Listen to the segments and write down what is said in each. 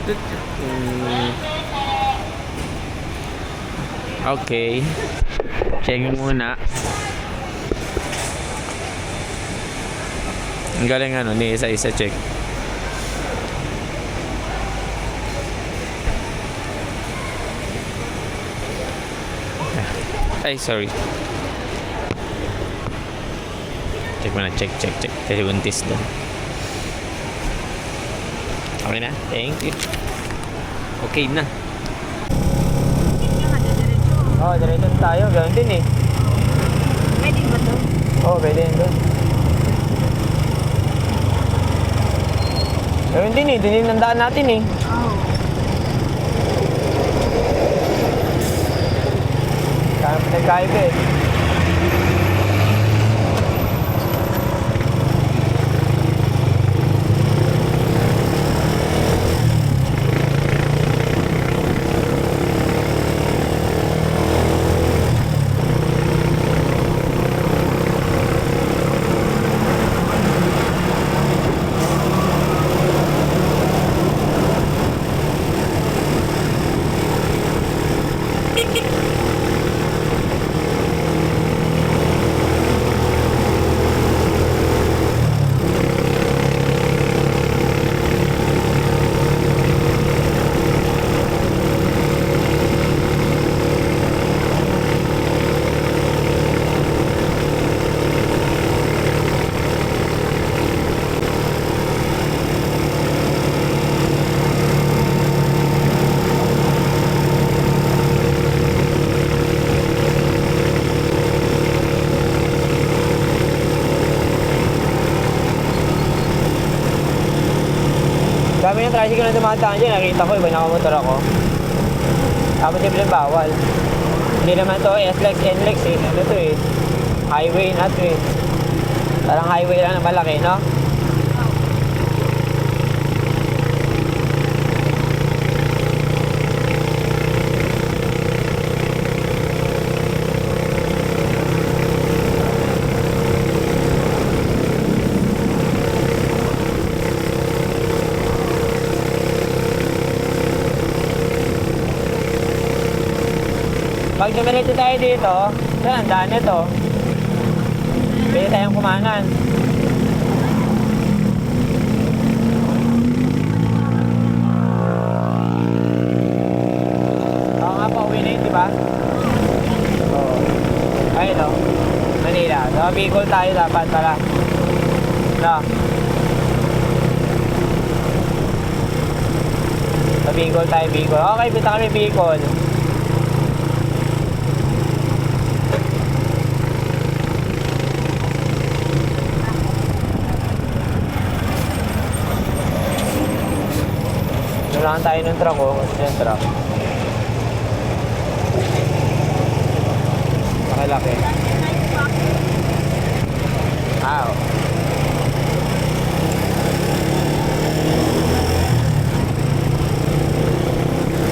Okay. Checking muna. Ang galing ano, ni isa-isa check. Ay, sorry. Check muna, check. Kasi buntis doon. Okay na, thank you. Okay na. Oo, diretso tayo. Ganoon din eh. Pwede ba to? Oo, pwede yun doon. Ganoon din eh, dininandaan natin eh. Oo. Kaya pinagkaiba eh. Dami ng tricycle na dumadaan dyan. Nakita ko, iba nakamotor ako. Tapos siyempre bawal. Hindi naman to S-Lex, N-Lex eh. Ano to eh? Highway na to eh. Parang highway lang na malaki, no? Pag dumiretso tayo dito, saan ang daan nito? Pwede tayong kumanan. Oo nga, pauwi na yun, di ba? Oo. Ayun o. Manila. So, Bicol tayo dapat pala. No. Sa Bicol tayo, Bicol. Okay, punta kami Bicol. Kailangan tayo ng truck oh. Kasi yung truck. Makalaki. Ah, oh.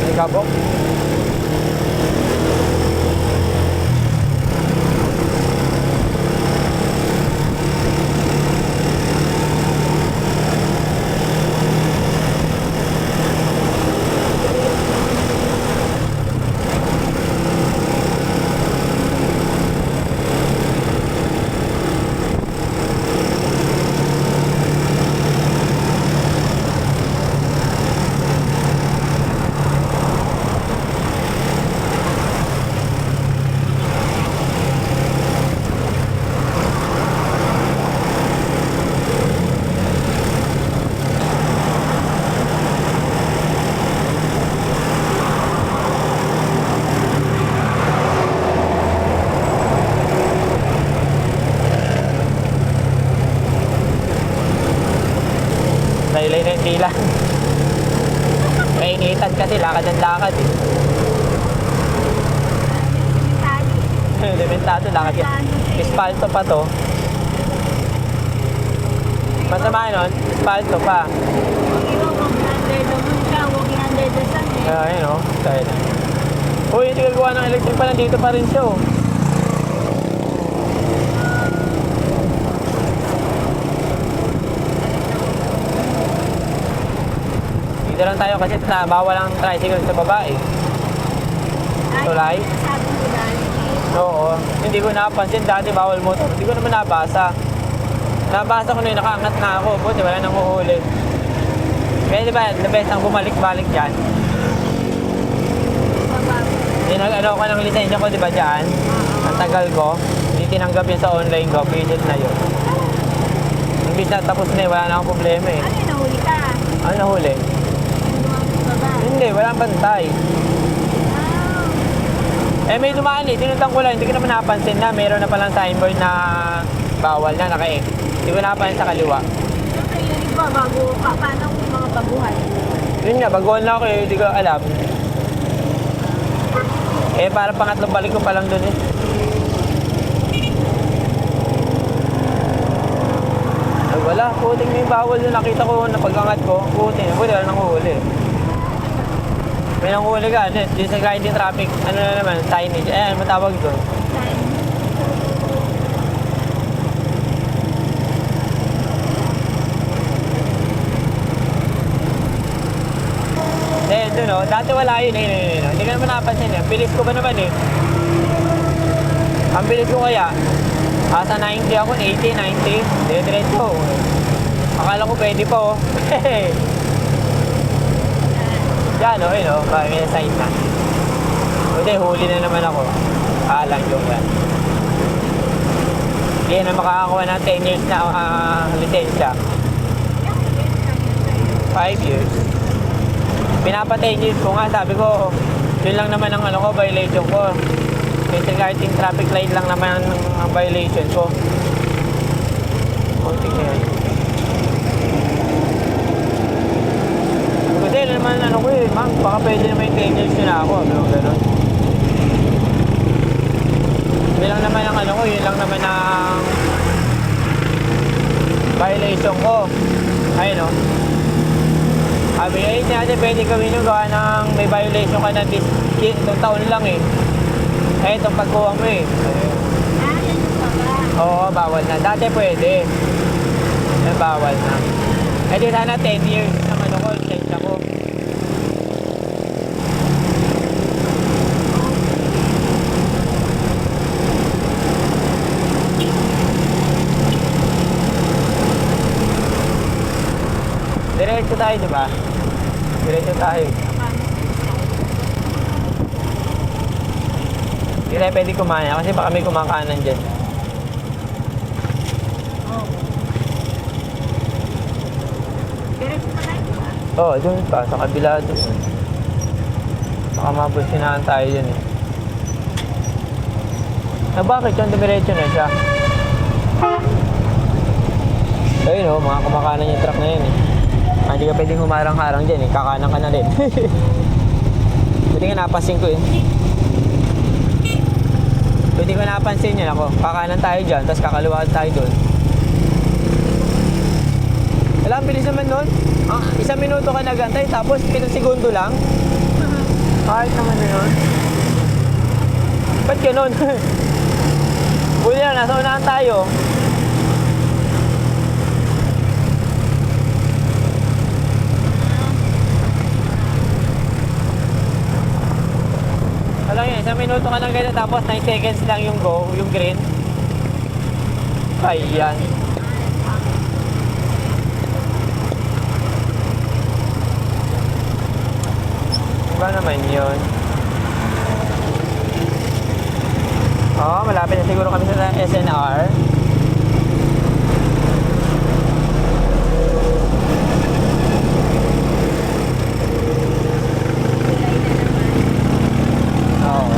May kabok. Laylay na yung tila. Kainitan kasi, lakad ng lakad eh. Elementado, lakad yan. Ispalto pa to. Masama nun, ispalto pa. Ayun o, tayo na. Uy, hindi ka gawa ng electric pa, nandito pa rin siya oh. Dito lang tayo kasi bawal ang tricycle sa babae. Tulay? Sabi mo dahil. Oo. Hindi ko napansin dati bawal motor. Hindi ko naman nabasa. Nabasa ko na yun, nakaangat na ako. Buti wala nang uhuli. Kaya di ba, the best ang bumalik-balik dyan. Ano ko ng lisensya ko, di ba dyan? Ang tagal ko. Hindi tinanggap yun sa online ko. Pilit na yun. Imbis na tapos na wala na akong problema eh. Ano yung nahuli ka? Ano nahuli? Baba. Hindi, walang bantay. Wow. Eh may dumaan eh, tinutang ko lang, hindi ko naman napansin na mayroon na palang signboard na bawal na, naka-X. Hindi ko napansin sa kaliwa. Okay, yun iba, bago pa. Paano kung mga baguhan? Yun nga, baguhan na ako eh, hindi ko alam. Eh parang pangatlong balik ko pa lang dun eh. Ay wala, puting may bawal na nakita ko na pag-angat ko. Puting, wala nang huli. May nanghuli ka, di sa guiding traffic, ano na naman, signage. Eh, matawag doon. Eh, doon oh, dati wala yun eh. Hindi ko naman napansin eh. Bilis ko ba naman eh. Ang bilis ko kaya, sa 90 ako, 80, 90, dire-diretso. Akala ko pwede pa oh. Yan oh, yun oh, may sign na. Hindi, huli na naman ako. Alang yung yan. Hindi na makakakuha ng 10 years na lisensya. 5 years. Pinapa-10 years ko nga, sabi ko, yun lang naman ang ano ko, violation ko. Disregarding traffic light lang naman ang violation ko. Konting yan. Kasi yun naman ano ko eh, ma'am, baka pwede naman yung 10 years yun na ako, ano, gano'n. Yun lang naman ang ano ko, yun lang naman ang violation ko. Ayun o. Sabi, ay, hindi natin pwede gawin yung gawa ng may violation ka na itong taon lang eh. Eh, itong pagkuha mo eh. Yan yung baba. Oo, bawal na. Dati pwede. Eh, bawal na. Eh, di sana 10 years ang ano ko, lisensya ko. Diretso tayo, di ba? Diretso tayo. Hindi tayo pwede kumana kasi baka may kumakanan dyan. Diretso pa tayo ba? Oo, doon pa, sa kabila doon. Baka mabusinahan tayo dyan eh. Ah, bakit yun? Dumiretso na siya. Ayun o, mga kumakanan yung truck na yun eh. Hindi ka pwedeng humarang-harang dyan eh, kakanan ka na rin. Buti nga napansin ko eh. Buti ko napansin yun ako, kakanan tayo dyan, tapos kakaluwaan tayo doon. Wala, ang bilis naman nun. 1 minuto ka nagantay, tapos 7 segundo lang. Kahit naman na yun. Ba't ganun? Buti lang, nasa unahan tayo. Alam yun, 1 minuto ka nang ganyan, tapos 9 seconds lang yung go, yung green. Ayan. Diba naman yun? Oo, malapit na siguro kami sa SNR. Oo.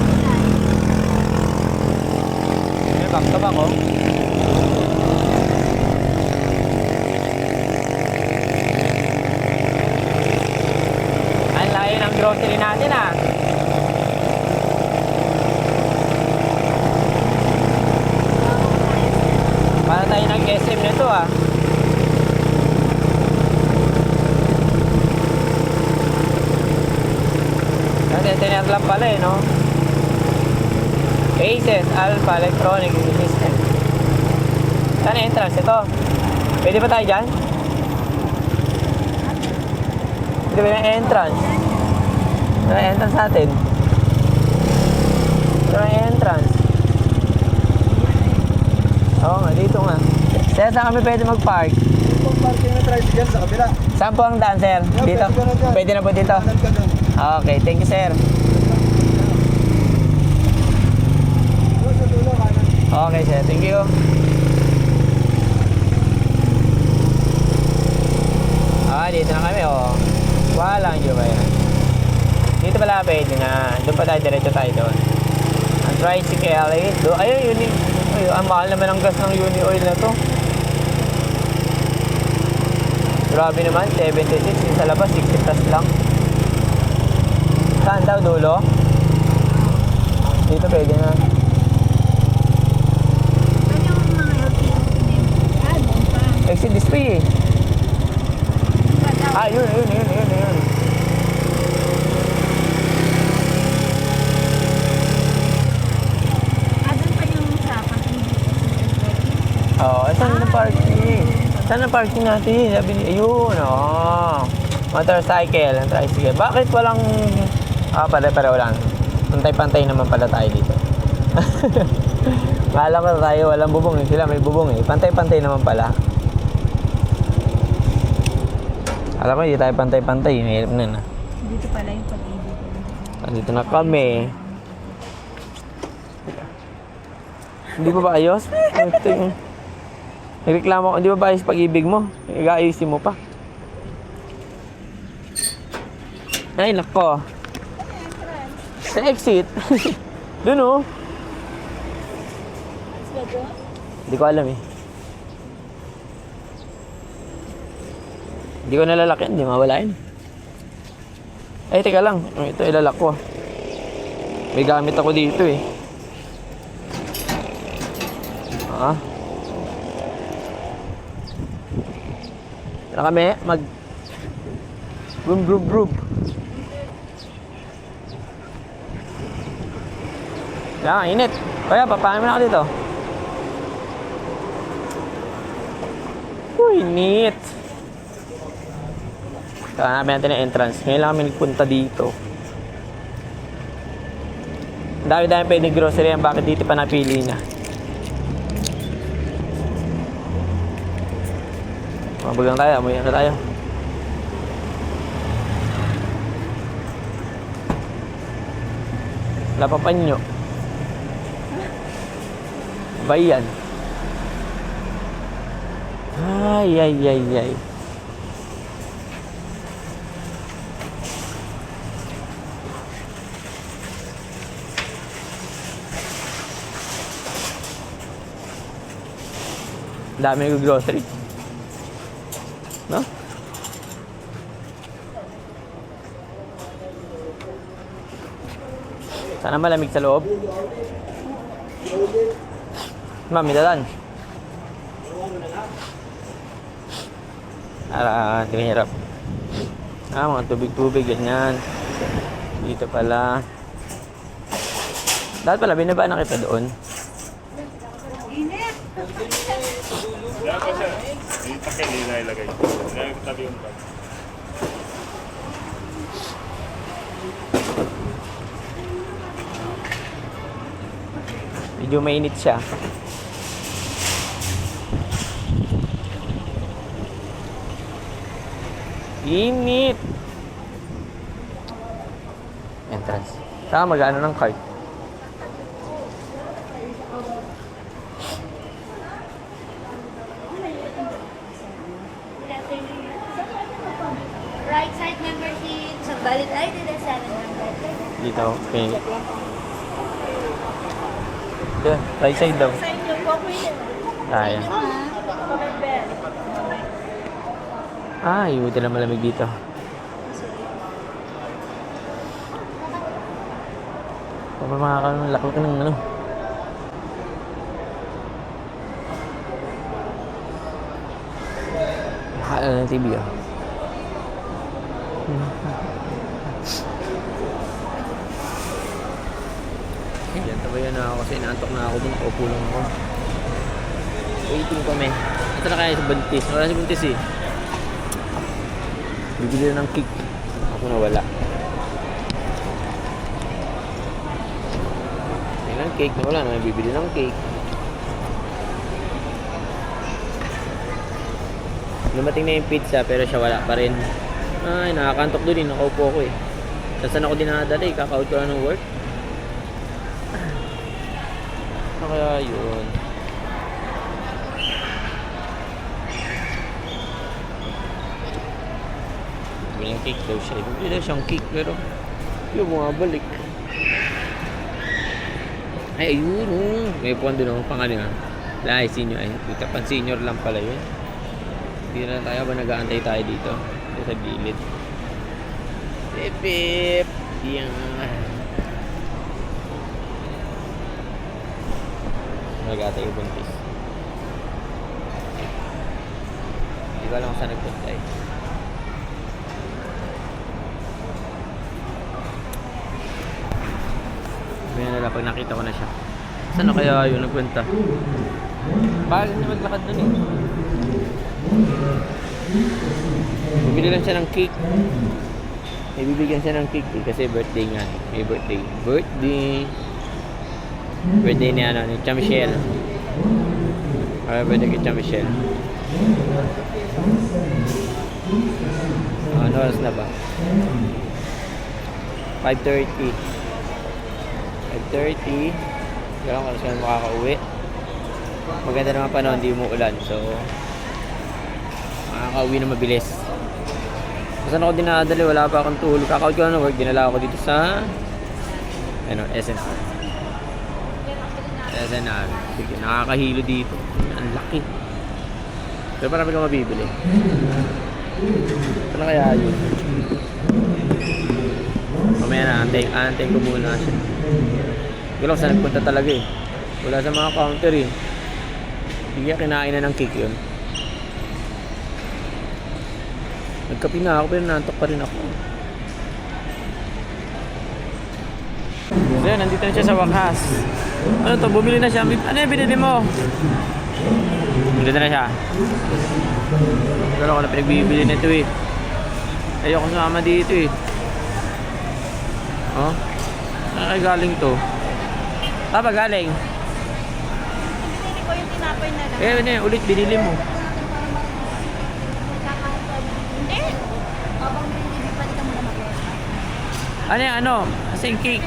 May back to back, oh. Ang layo ng grocery natin, ah. Para tayo nag-SM nito, ah. Container lang pala eh, no? ACES Alpha Electronic System. Saan entrance? Ito. Pwede pa tayo dyan? Dito ba yung entrance? Ito yung entrance natin. Ito yung entrance. Oo nga, dito nga. Sir, saan kami pwede mag-park? Itong parking na tricycle sa kabila. Saan po ang daan, sir? Dito? pwede ka na dyan. Pwede na po dito? Kanan ka doon. Okay, thank you, sir. Doon sa dulo, kanan. Okay, sir. Thank you. Dito na kami, oh. Walang nyo ba yan? Dito pala pwede na. Doon pa tayo, diretso tayo doon. Ang tricycle, eh. Doon, ayun, ang mahal naman ang gas ng uni oil na to. Grabe naman, 76. Yung sa labas, 60 plus lang. Saan daw, dulo? Dito pwede na. Ano yung mga LTO? Doon pa. Exit display eh. Yun. Doon pa yung sa parking. Saan na parking? Saan na parking natin? Sabi niya, ayun, motorcycle and tricycle. Bakit walang... pare-pareho lang. Pantay-pantay naman pala tayo dito. Kala ko tayo walang bubong eh. Sila may bubong eh. Pantay-pantay naman pala. Alam ko, hindi tayo pantay-pantay. Mahirap na na. Dito pala yung pag-ibig. Nandito na kami. Hindi ba ba ayos? Ito yung... Nagreklamo ko, hindi ba ba ayos pag-ibig mo? Iga-ayusin mo pa. Ay, nako. Sa exit. Doon oh. Hindi ko alam eh. Hindi ko nalalaki, hindi mawala yun. Ay, teka lang. Ito ilalak ko. May gamit ako dito eh. Na kami broom. Yan, init. Kaya, papangin mo na ako dito. Uy, neat. Hanapin natin ang entrance. Ngayon lang kami nagpunta dito. Dami-dami pwedeng grocery yan. Bakit dito pa napili na? Mabagang tayo. Amoy na tayo. Wala pa panyo. Bayan. Ay. Dami yung grocery. No? Sana malamig sa loob. Ma'am, dadan. Hindi hirap. Mga tubig-tubig, ganyan. Dito pala. Dapat pala, binaba na kita doon. Kaya ko siya, yung takil nila ilagay. Kaya yung tabi yung bag. Medyo mainit siya. Init! Entrance. Saka mag-ano ng cart. Right side membership. Sa valid ID na 700. Dito, okay. Yeah, right side daw. Sa inyo po, kuya. Ayan. Buti na malamig dito. Pamamakakan, laki ng ano. Mahal ng TV ah. Yan, tabayan na ako kasi inaantok na ako dun. Paupo lang ako. Waiting kami. Ito na kaya sa buntis. Wala si buntis eh. Bibili na ng cake. ko nawala. Ayun ang cake, nawala na bibili ng cake. Lumating na yung pizza pero siya wala pa rin. Ay, nakakantok doon eh, nakaupo ako eh. Saan ako dinadala eh, kaka-out ko lang ng work. Ano kaya yun? Bibili ng cake daw siya. Bibili daw siyang cake pero yung bumabalik. Ay, ayun oh. May puwan din ako pang ano nga. Lahat senior ay. Kita pang senior lang pala yun. Hindi na tayo ba nag-aantay tayo dito? Dito sa gilid. Bip bip. Yang. Nag-aantay yung buntis. Hindi ko alam kung saan nagpunta eh. May nala pag nakita ko na siya. Saan na kaya yun nagpunta? Bakit niya maglakad dun eh? Bibili lang siya ng cake. May bibigyan siya ng cake eh, kasi birthday nga. May birthday. Birthday ni ano, ni Cha Michelle. Birthday kay Cha Michelle. Ano oras na ba? 5:30. 5:30. Gano'n kung saan makaka-uwi. Maganda naman panahon, hindi umuulan. So, makaka-uwi na mabilis. Saan ako dinadali? Wala pa akong tulog. Kaka-out ko na ng work. Dinala ako dito sa ano, SNR. SNR. Sige, nakakahilo dito. Ang laki. Pero marami kang mabibili. Ano kaya yun? Mamaya na, antayin ko muna siya. Hindi ko lang saan nagpunta talaga eh. Wala sa mga counter eh. Hindi kaya kinain na ng cake yun. Nagkape na ako pero nantok pa rin ako. So yun, nandito na siya sa wakas. Ano to, bumili na siya. Ano yung binili mo? Nandito na siya. Pero ako na pinagbibili nito eh. Ayoko sumama dito eh. Oh? Saan galing to? Tama galing? Binili ko yung tinapay na lang. Eh, ano ulit binili mo? Hindi. Habang binili pa rin ka muna mag-work. Ano yung ano? Kasing cake.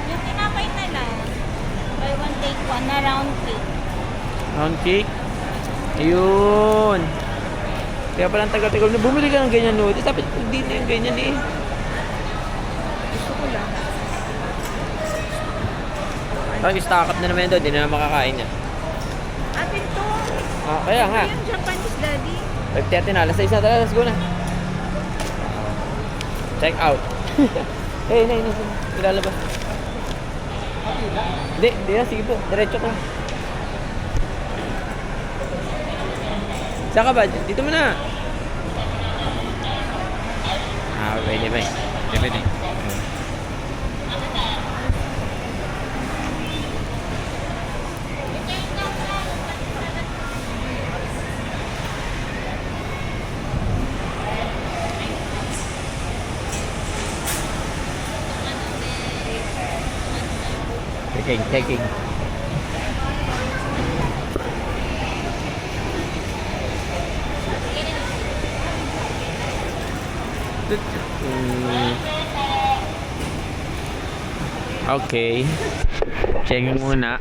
Yung tinapay na lang. Buy one take one na round cake. Round cake? Ayun. Kaya palang tagal-tagal na bumili ka ng ganyan no. Dapat hindi na yung ganyan eh. Gusto ko lang. Parang stock up na naman doon. Hindi na makakain niya. Atin to. Ah, kaya nga. Yung Japanese daddy. 5:30 na. Alas 6 na talaga. Let's go na. Check out. Eh, na. Ilalabas. Hindi na. Sige po. Diretso ko. Saan ka ba? Dito mo na. Ah, pwede ba eh. Pwede. Taking. Okay. Checking muna.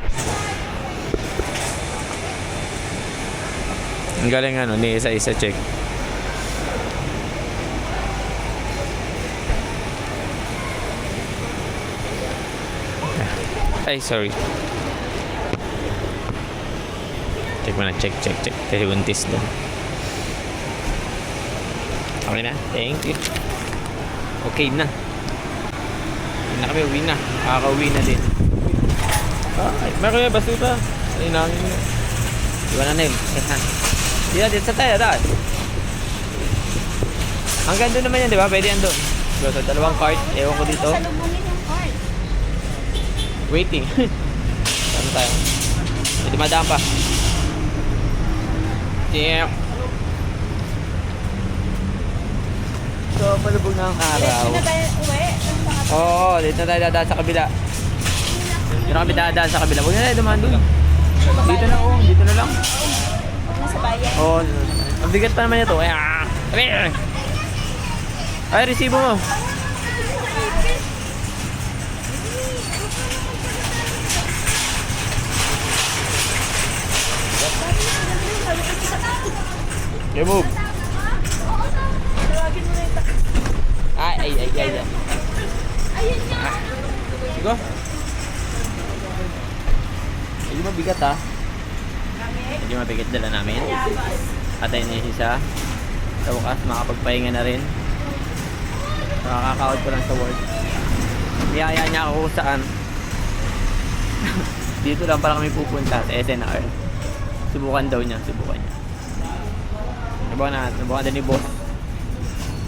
Ang galing ano, ni isa-isa check. Ay, sorry. Check muna, check. Kasi buntis doon. Okay na, thank you. Okay na. Hindi na kami, uwi na. Kakauwi na din. Ay, meron yung basuta. Ay, nangin mo. Diba na Nel? Di na, dito sa tayo, dahil. Hanggang doon naman yan, di ba? Pwede yan doon. So, dalawang cart. Ewan ko dito. Salubungin yung card. Waiting. Saan tayo? Ito madaan pa. Yeah. So, palubog ng araw. Diretso na tayo uwi. Oo, dito na tayo dadaan sa kabila. Dito na kami dadaan sa kabila. Huwag na tayo dumaan doon. Dito na, oh. Dito na lang. Nasa bayan. Oo. Ang bigat pa naman ito. Ay, resibo mo. Okay, move. Ay. Ayun niya. Sige. Medyo mabigat ha. Medyo mabigat dala namin. Atay na yung isa. Sa bukas, makapagpahinga na rin. Nakaka-out ko lang sa work. Niyaya niya ako kung saan. Dito lang para kami pupunta sa SNR. Subukan daw niya, subukan niya. Subukan din ni boss.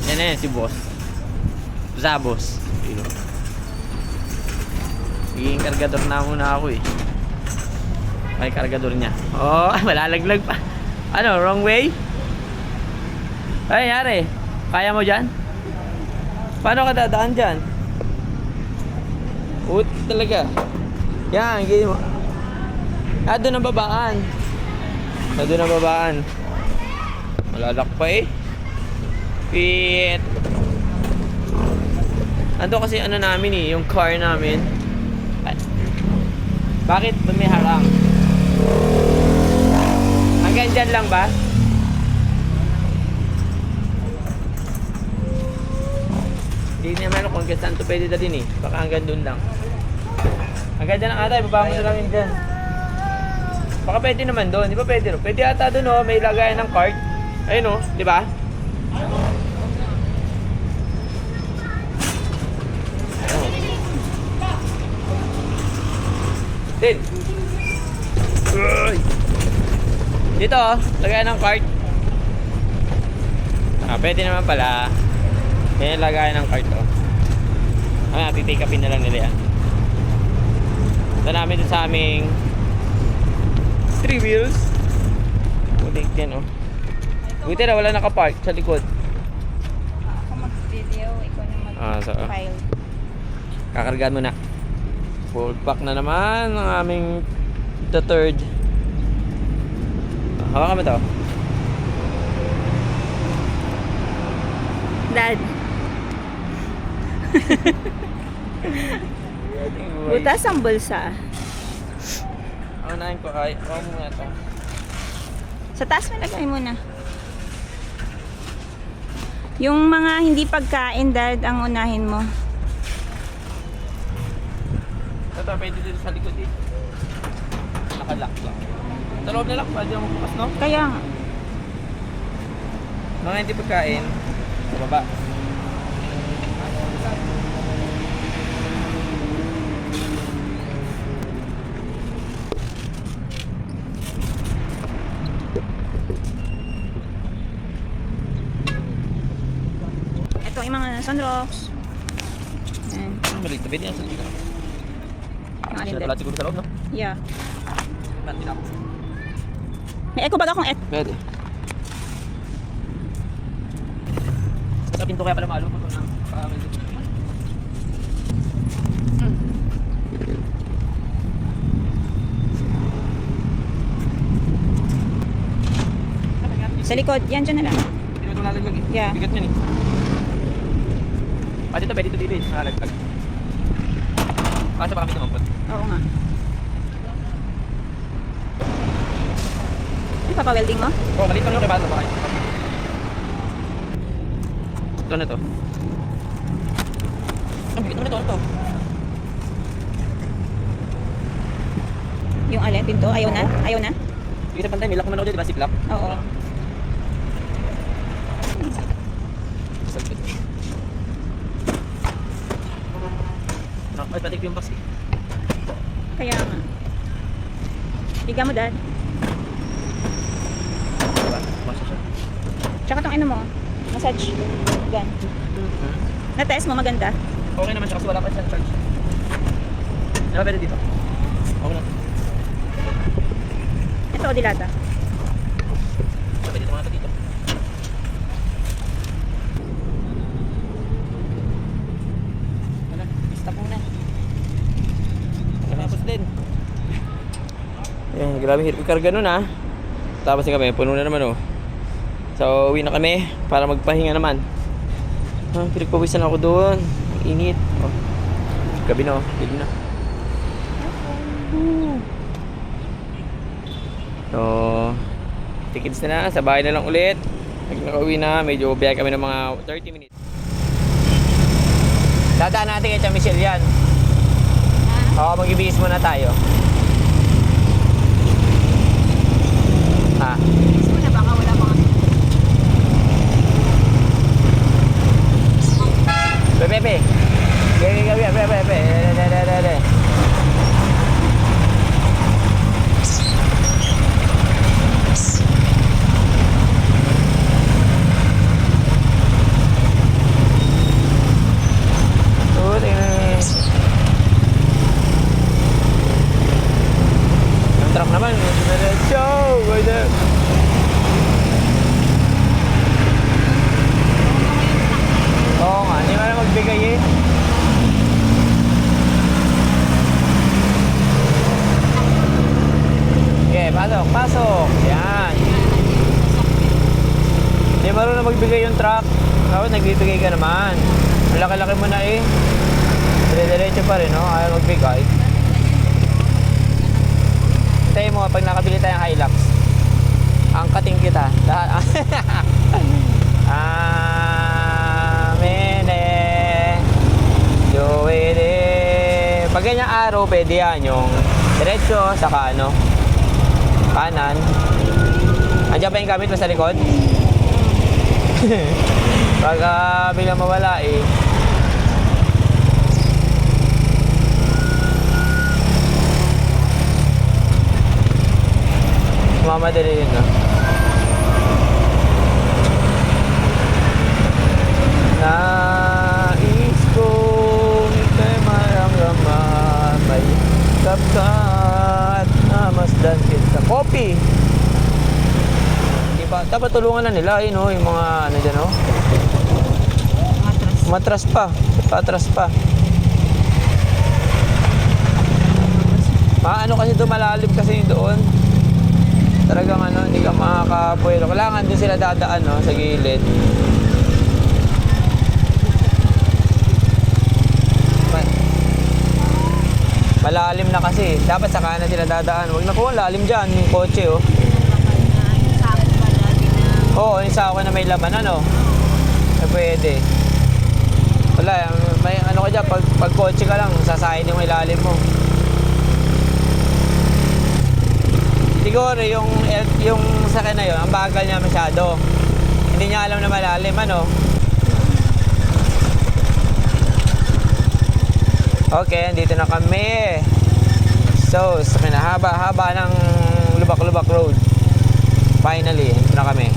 Yan na yan si boss. Zabos. Magiging kargador na muna ako eh. May kargador niya. Oh, malalaglag pa. Ano, wrong way? Ay, yari. Kaya mo dyan? Paano ka dadaan dyan? Talaga. Yan, gini mo. Doon ang babaan. Doon ang babaan. Malalak pa eh. Pit. Ando kasi ano namin eh, yung car namin. Bakit ba may harang? Hanggang dyan lang ba? Hindi naman ako kung saan ito pwede dalhin eh. Baka hanggang doon lang. Hanggang dyan lang ata, ibaba mo na lang yun dyan. Baka pwede naman doon, di ba pwede? No? Pwede ata doon oh, may lagayan ng cart. Ayun oh, di ba? Din. Dito oh, lagayan ng cart. Pwede naman pala. Yan lagayan ng cart oh. Pipick upin na lang nila yan. Ito namin sa aming 3 wheels. Butik din oh. Buti na wala nakapark sa likod. Ako mag-video, ikaw na So, mag-file. kakargaan mo na. Full pack na naman ang aming the third. Hawakan mo to. Dad. Butas ang bulsa. Unahin ko ay, mo nga to. Sa taas mo lagay muna. Yung mga hindi pagkain, Dad, ang unahin mo. Ito, pwede dito sa likod eh. Nakalock lang. Sa loob na lang, pwede yung bukas no? Kaya nga. Mga hindi pagkain, sa baba. Ito yung mga sunrocks. Ayan. Maliit na pwede yan sa likod. Yung alin, Siya Dad? pala siguro sa loob no? Yeah. Pati na ako. May eco bag akong Pwede. Sa pinto kaya pala malupot na. sa likod. Yan, dyan na lang. Hindi mo ito nalaglag eh. Yeah. Bigat yan eh. Pati ito pwede ito dito eh. Nalaglag. Kaso baka may tumampot. Oo nga. Ay, papa-welding mo? Oo, maliit lang yung kay Bato. Baka ito na to. Ang bigat naman ito. Yung alin, pinto? Ayaw na? Ayaw na? Hindi sa pantay, may lock naman ako dyan, di ba? Zip-lock. Oo. Ay, patik yung box eh. Kaya nga. Higa mo, Dad. Diba? Masya siya. Tsaka tong ano mo, massage gun. Na-test mo, maganda. Okay naman siya kasi wala pa siya charge. Diba pwede dito? Okay na. Ito, dilata. Pwede dito mga ito dito. Grabe hirap ikarga nun ah. Tapos na kami, puno na naman oh. So uwi na kami para magpahinga naman. Pinagpawisan ako doon. Init. Oh. Gabi na oh. Gabi na. So, tickets na. Sa bahay na lang ulit. Pag nakauwi na, medyo biyahe kami ng mga 30 minutes. Dadaan natin kay Tia Michelle yan. Oo, mag-ibihis muna tayo. Ha? Gusto mo na baka wala mga... Pepe. Pepe. Ang truck naman, diretso. Oo nga, hindi mo na magbigay eh. Okay, pasok. Yan. Hindi marunong magbigay yung truck. Tapos nagbibigay ka naman. Ang laki-laki mo na eh. Dire-diretso pa rin, no? Ayaw magbigay. Hintayin mo, pag nakabili tayong Hilux, angkating kita. Pag ganyang araw, pwede yan yung diretso, saka ano, kanan. Andiyan pa yung gamit mo sa likod? Pag biglang mawala eh. Mamadali yun, no? Nais kong ika'y maramdaman, may kapkat na masdan kita. Copy! Diba? Dapat tulungan na nila, yun, no? Yung mga ano dyan, no? Matras pa. Patras pa. Ano kasi doon, malalim kasi yung doon. Talagang ano, hindi ka makakapuelo. Kailangan din sila dadaan, no? Sa gilid. Malalim na kasi. Dapat sa kanan sila dadaan. Huwag na po, lalim dyan. Yung kotse, oh. Oo, yung sako na may laman, ano? Pwede. Wala, may ano ka dyan. Pag kotse ka lang, sasahin yung ilalim mo. Siguro yung sakyan na yun, ang bagal niya masyado. Hindi niya alam na malalim, ano? Okay, dito na kami. So, sa kinahaba-haba ng Lubak-Lubak Road. Finally, dito na kami.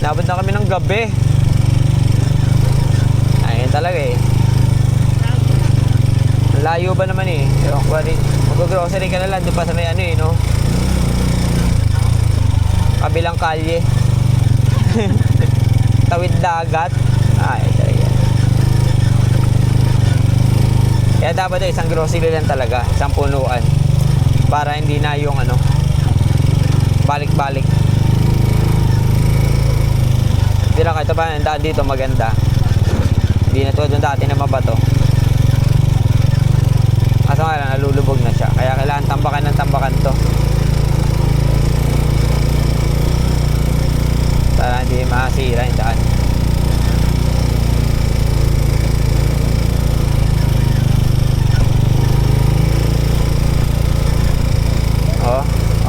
Nabot na kami ng gabi. Ayun talaga eh. Layo ba naman eh. Mag-grocery ka na lang doon pa sa may ano eh, no? Kabilang kalye. Tawid dagat. Ay, talaga. Kaya dapat isang grocery lang talaga, isang punuan. Para hindi na yung ano, balik-balik. Hindi lang kahit pa ang daan dito maganda. Hindi na tulad yung dati na mabato. Kaso nga lang, nalulubog na siya. Kaya kailangan tambakan ng tambakan to. Para hindi masira yung daan.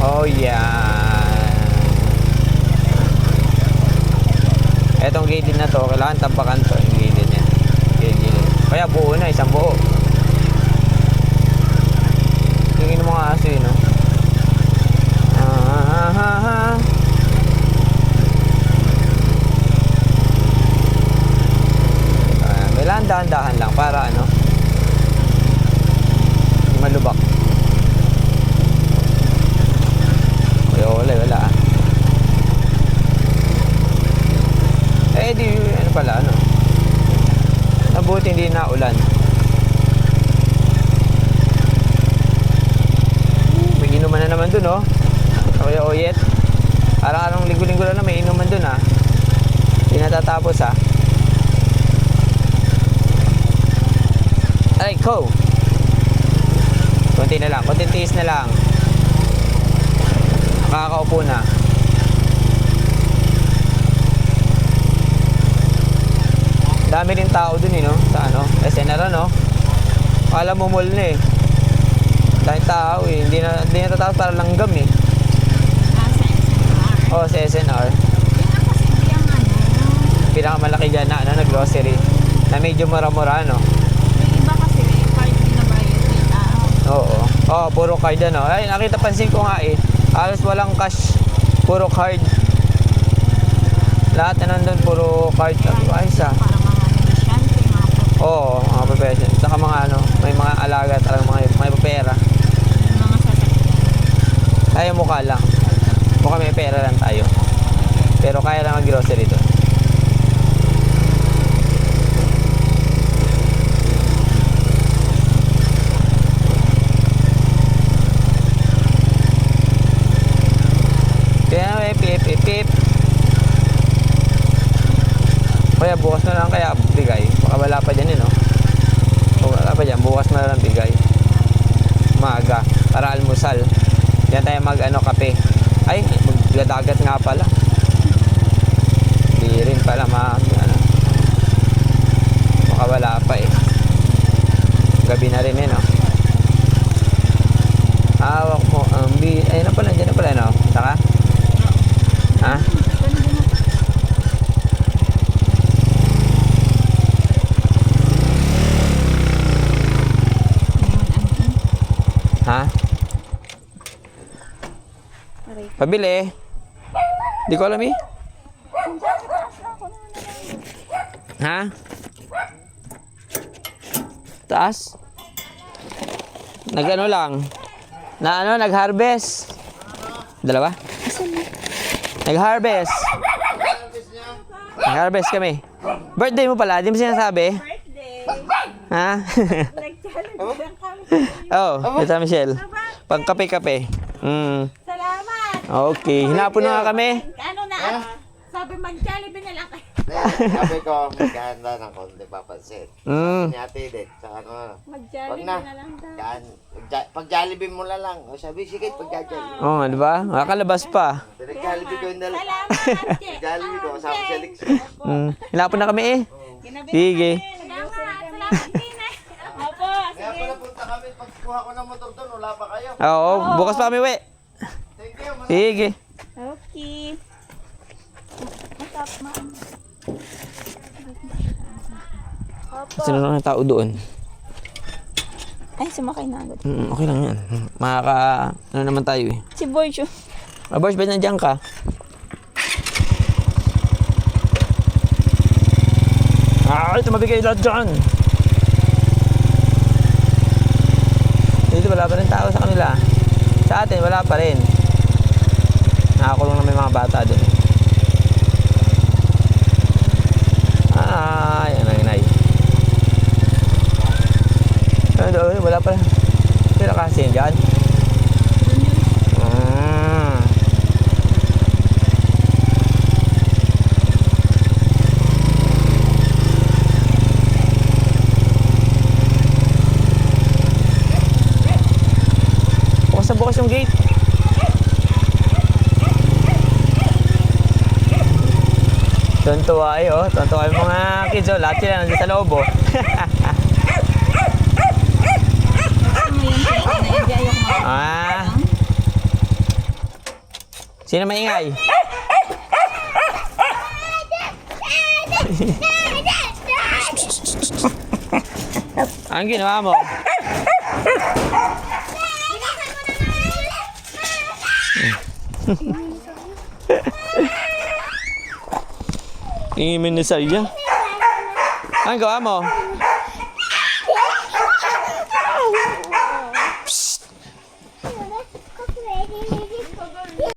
Oh yeah. Etong gilid na to, kailangan tampakan to. Yung gilid niya. Gilid. Kaya buo na, isang buo. Tingin mo nga aso yun, no? Kailangan dahan-dahan lang para ano, hindi malubak. Wala ah. Di ano pala ano. Mabuti hindi na ulan. na naman dun, oh. Kuya Oyet. Araw-araw linggo-linggo lang na may inuman dun, ah. Hindi natatapos, ah. Aray, go! Konti na lang. Konti tiis na lang. Nakakaupo na. Dami rin tao dun, no? Sa ano? SNR, no? Akala mo mall na, eh. Dahil tao, eh. Hindi na tatapos para langgam, eh. Sa SNR. Oo, sa SNR. Yun ang kasi yung Pinakamalaki dyan na, ano, na grocery. Na medyo mura-mura, no? yung iba kasi card binabayad nila. Oo. Oo, puro card, ano. Ay, nakita, pansin ko nga, eh. Halos walang cash. Puro card. Lahat na nandun, puro card. Ay, sa. Para mga negosyante, mga Oo, mga profession. Saka mga ano, may mga alaga talaga mga pera. mga sasakyan. Tayo mukha lang. Mukha may pera lang tayo. Pero kaya lang mag-grocery doon. Kaya pip. Kaya bukas na lang kaya bigay. Baka wala pa dyan, no? Kung wala pa dyan, bukas na lang bigay. Maaga. Para almusal. Yan tayo kape. Ay, magdadagat nga pala. Hindi rin pala baka wala pa, eh. Gabi na rin, no? Hawak mo ang ayun na pala, dyan na pala, no? Saka? Ha? Ha? Pabili. Di ko alam, eh. Ha? Taas? Nag-ano lang? Nag-harvest. Dalawa? Nag-harvest. Nag-harvest kami. Birthday mo pala, di mo sinasabi? Birthday! Ha? Nag-challenge lang kami. Oh, ito Michelle. Pag kape-kape. Salamat! Okay, hinapon na nga kami. Ano na? Sabi mag-Jollibee na lang kayo. Sabi ko, magkahanda ng konti papansin. Ni Ate Edith, sa ano, Mag-Jollibee na. na lang daw. Pag Jollibee mo na lang. O sabi, sige, pag Jollibee. Oo, di ba? Nakakalabas pa. Jollibee ko yung dala. Salamat, Ate. Jollibee ko, kasama si Alex. Hinapon na kami, eh. Ginabi Sige. Salamat, salamat din eh. Opo, Kaya sige. pala punta kami, pagkuha ko ng motor doon, wala pa kayo. Oo, bukas pa kami, we. Thank you. Sige. Okay. Matap, ma'am. Opo. Sino na tao doon? Ay, sumakay na agad. Okay lang yan. Ano naman tayo, eh. Si Borjo. Boss, ba't nandiyan ka? Ay, tumabi kayo lahat dyan. Dito wala pa rin tao sa kanila. Sa atin, wala pa rin. Nakakulong na may mga bata doon. Ay, ang inay. Ano doon? Wala pa rin. Sila kasi yan dyan. Bukas yung gate. Tuntua ay, oh. Tuntua yung mga kids, oh. Lahat sila nandun sa loob, oh. Sino maingay? Ang ginawa mo? Tingin mo na sa'yo. Ang gawa mo?